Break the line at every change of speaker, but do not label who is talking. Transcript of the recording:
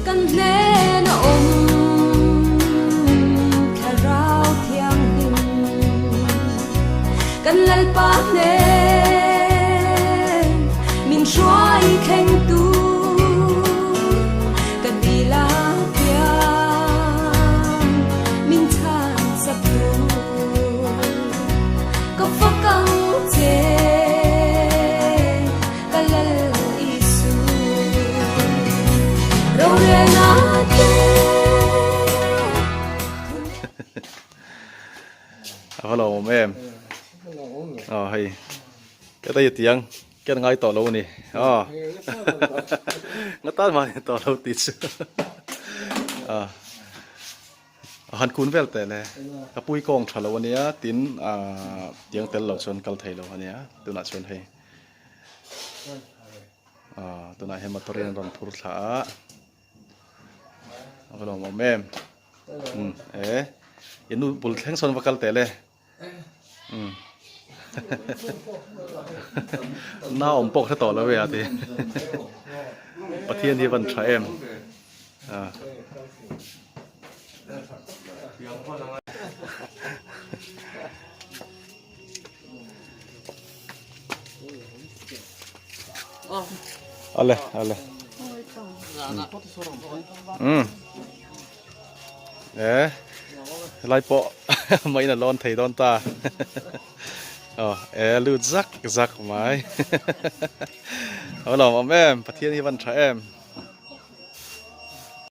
kan nen om tharau thiang hin kan lalpa ne min shwai kheng tu kan dila pia min chan sap tu ka fakang che
Hello em. Hay. Cái tay tiếng, cái ngay tỏ lâu nè. Nó tát mà tỏ lâu tít. Hắn cuốn vel tệ nè. Cái bụi công trả lâu nè, tín tiếng tel lâu xuân cầu thầy lâu nè, tôi nói xuân hay. Tôi nói hay mà tôi riêng đòn phur thả. Hello em. Yên nu bul theng xuân vakal tệ nè. Nào ông bốc hết tỏ là về thì Bà Thiên thì vẫn trả em Ale lại bộ mấy là lon thầy đón ta lưu rắc mãi. Hello em, Bà Thiên thì vẫn trả em.